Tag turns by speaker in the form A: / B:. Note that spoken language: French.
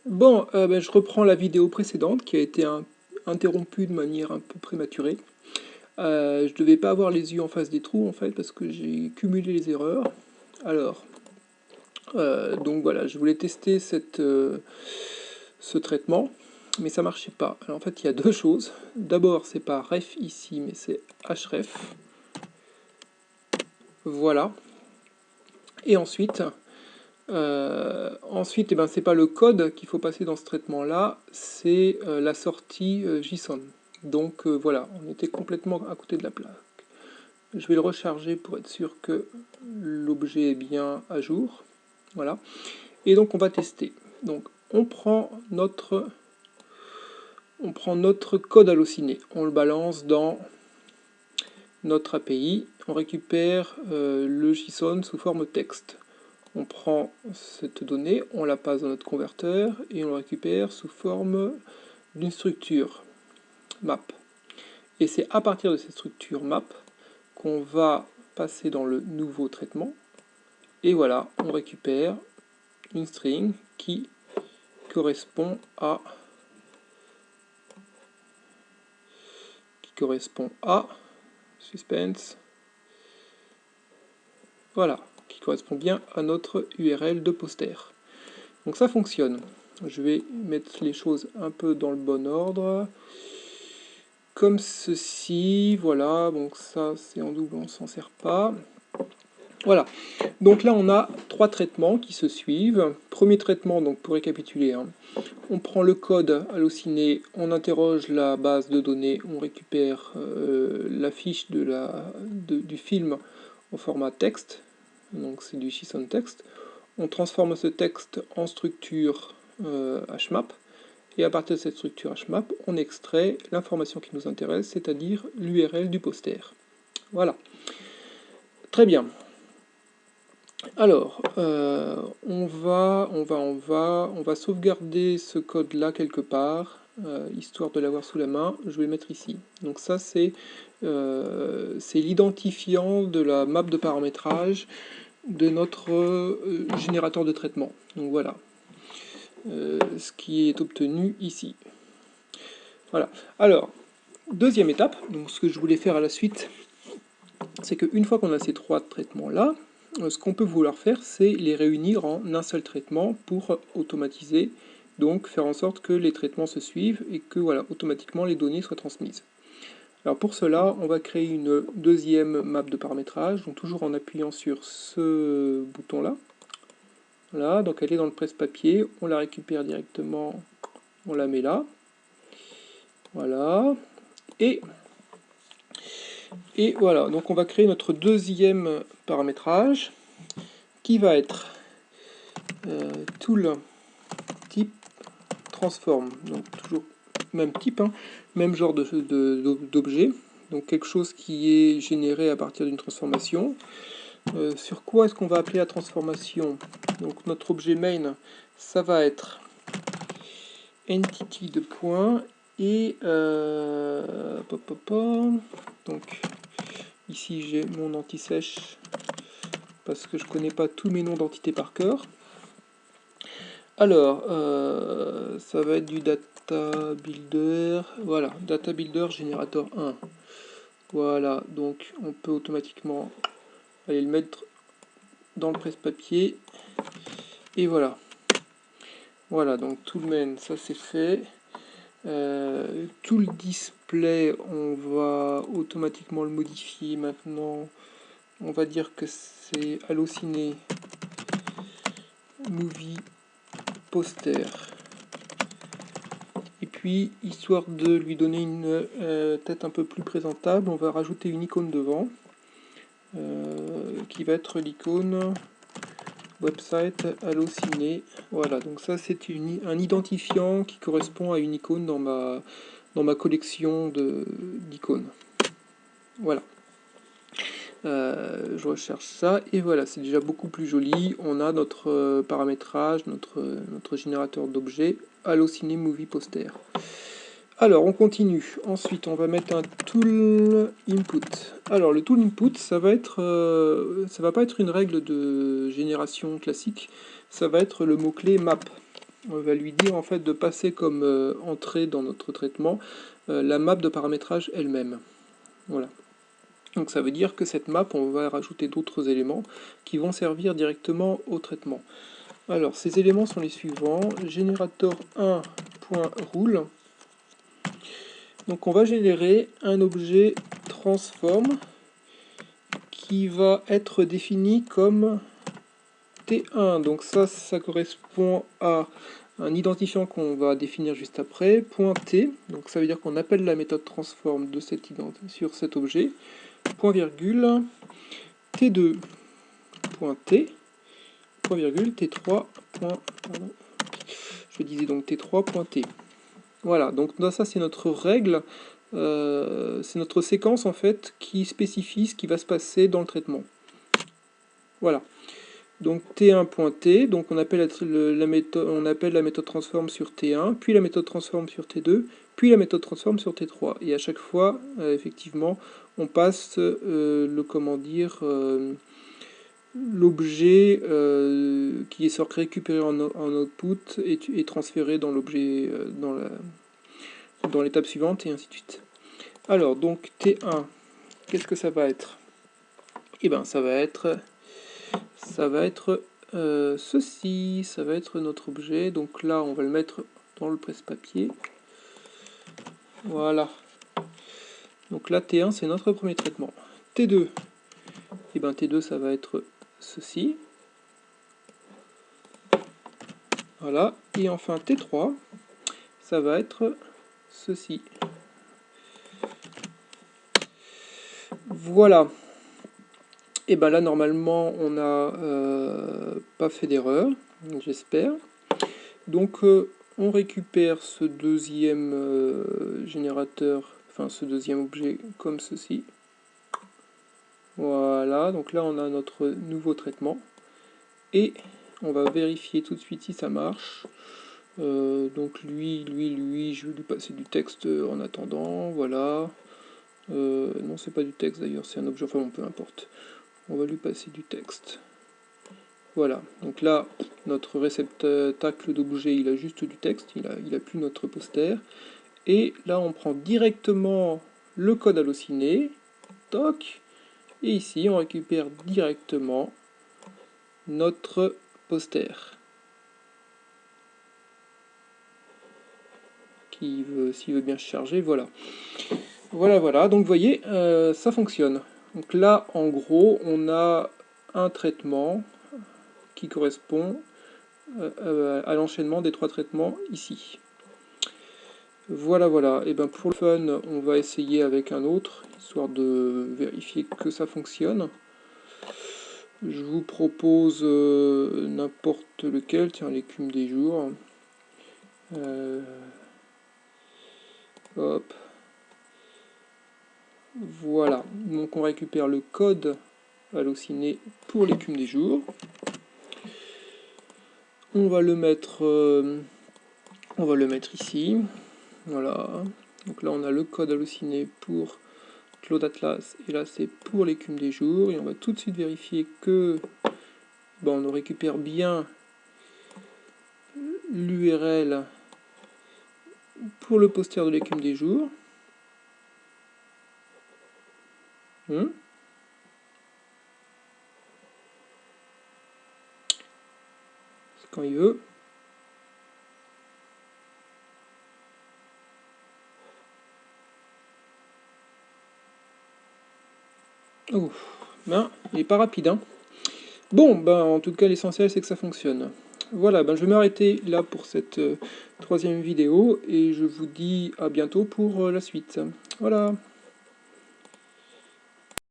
A: Bon, je reprends la vidéo précédente qui a été interrompue de manière un peu prématurée. Je devais pas avoir les yeux en face des trous en fait parce que j'ai cumulé les erreurs. Alors, donc voilà, je voulais tester ce traitement, mais ça marchait pas. Alors en fait, il y a deux choses. D'abord, c'est pas ref ici, mais c'est href. Voilà. Et ensuite, c'est pas le code qu'il faut passer dans ce traitement-là, c'est la sortie JSON. Donc voilà, on était complètement à côté de la plaque. Je vais le recharger pour être sûr que l'objet est bien à jour. Voilà. Et donc on va tester. Donc on prend notre code halluciné, on le balance dans notre API, on récupère le JSON sous forme texte. On prend cette donnée, on la passe dans notre converteur et on la récupère sous forme d'une structure map. Et c'est à partir de cette structure map qu'on va passer dans le nouveau traitement. Et voilà, on récupère une string qui correspond à suspense. Voilà, qui correspond bien à notre URL de poster. Donc ça fonctionne. Je vais mettre les choses un peu dans le bon ordre. Comme ceci, voilà, donc ça c'est en double, on s'en sert pas. Voilà, donc là on a trois traitements qui se suivent. Premier traitement, donc pour récapituler, hein, on prend le code halluciné, on interroge la base de données, on récupère la fiche du film au format texte, donc c'est du JSON texte. On transforme ce texte en structure HMAP, et à partir de cette structure HMAP, on extrait l'information qui nous intéresse, c'est-à-dire l'URL du poster. Voilà. Très bien. Alors, on va sauvegarder ce code-là quelque part, histoire de l'avoir sous la main. Je vais le mettre ici. Donc ça, c'est l'identifiant de la map de paramétrage de notre générateur de traitement. Donc voilà, ce qui est obtenu ici. Voilà. Alors, deuxième étape, donc ce que je voulais faire à la suite, c'est qu'une fois qu'on a ces trois traitements-là, ce qu'on peut vouloir faire, c'est les réunir en un seul traitement pour automatiser, donc faire en sorte que les traitements se suivent et que voilà, automatiquement les données soient transmises. Alors pour cela, on va créer une deuxième map de paramétrage, donc toujours en appuyant sur ce bouton-là. Voilà, donc elle est dans le presse-papier, on la récupère directement, on la met là. Voilà. Et voilà, donc on va créer notre deuxième paramétrage qui va être tool type transform. Donc toujours même type, hein, même genre d'objet. Donc quelque chose qui est généré à partir d'une transformation. Sur quoi est-ce qu'on va appeler la transformation? Donc notre objet main, ça va être entity de point et donc ici j'ai mon anti-sèche parce que je connais pas tous mes noms d'entités par cœur. Alors ça va être du data builder, voilà, data builder générateur 1. Voilà, donc on peut automatiquement aller le mettre dans le presse-papier et voilà. Voilà, donc tout le main, ça c'est fait. Tout le display, on va automatiquement le modifier maintenant. On va dire que c'est halluciné movie poster. Et puis, histoire de lui donner une tête un peu plus présentable, on va rajouter une icône devant, qui va être l'icône website halluciné. Voilà, donc ça c'est un identifiant qui correspond à une icône dans ma collection d'icônes. Voilà. Je recherche ça et voilà, c'est déjà beaucoup plus joli. On a notre paramétrage, notre générateur d'objets halluciné movie poster. Alors on continue. Ensuite on va mettre un tool input. Alors le tool input, ça va pas être une règle de génération classique, ça va être le mot-clé map. on va lui dire en fait de passer comme entrée dans notre traitement la map de paramétrage elle-même. Voilà. Donc ça veut dire que cette map, on va rajouter d'autres éléments qui vont servir directement au traitement. Alors ces éléments sont les suivants. Générateur 1.rule. Donc on va générer un objet transform qui va être défini comme T1. Donc ça correspond à un identifiant qu'on va définir juste après, .t. Donc ça veut dire qu'on appelle la méthode transform de sur cet objet, point virgule, T2, .t, point virgule, T3, je disais donc T3.t. Voilà, donc ça c'est notre règle, c'est notre séquence en fait qui spécifie ce qui va se passer dans le traitement. Voilà. Donc T1.t, donc on appelle la méthode transform sur T1, puis la méthode transform sur T2, puis la méthode transform sur T3. Et à chaque fois, effectivement, on passe l'objet qui est récupéré en output est transféré dans l'objet dans l'étape suivante, et ainsi de suite. Alors, donc T1, qu'est-ce que ça va être? Eh bien, ça va être ceci, ça va être notre objet. Donc là, on va le mettre dans le presse-papier. Voilà. Donc là, T1, c'est notre premier traitement. T2, et bien T2, ça va être ceci. Voilà. Et enfin, T3, ça va être ceci. Voilà. Et bien là, normalement, on n'a pas fait d'erreur, j'espère. Donc, on récupère ce deuxième générateur, enfin ce deuxième objet comme ceci. Voilà, donc là, on a notre nouveau traitement. Et on va vérifier tout de suite si ça marche. Donc lui, je vais lui passer du texte en attendant, voilà. Non, c'est pas du texte d'ailleurs, c'est un objet, enfin bon, peu importe. On va lui passer du texte. Voilà, donc là, notre réceptacle d'objet, il a juste du texte, il a plus notre poster. Et là, on prend directement le code halluciné, toc, et ici, on récupère directement notre poster. S'il veut bien se charger, voilà. Voilà, donc vous voyez, ça fonctionne. Donc là, en gros, on a un traitement qui correspond à l'enchaînement des trois traitements ici. Voilà, et bien pour le fun, on va essayer avec un autre, histoire de vérifier que ça fonctionne. Je vous propose n'importe lequel, tiens, l'écume des jours. Hop. Voilà, donc on récupère le code halluciné pour l'écume des jours. On va le mettre ici. Voilà. Donc là on a le code halluciné pour Claude Atlas et là c'est pour l'écume des jours. Et on va tout de suite vérifier que on récupère bien l'URL pour le poster de l'écume des jours. C'est quand il veut. Oh, il n'est pas rapide, hein. Bon, en tout cas, l'essentiel, c'est que ça fonctionne. Voilà, je vais m'arrêter là pour cette troisième vidéo, et je vous dis à bientôt pour la suite. Voilà.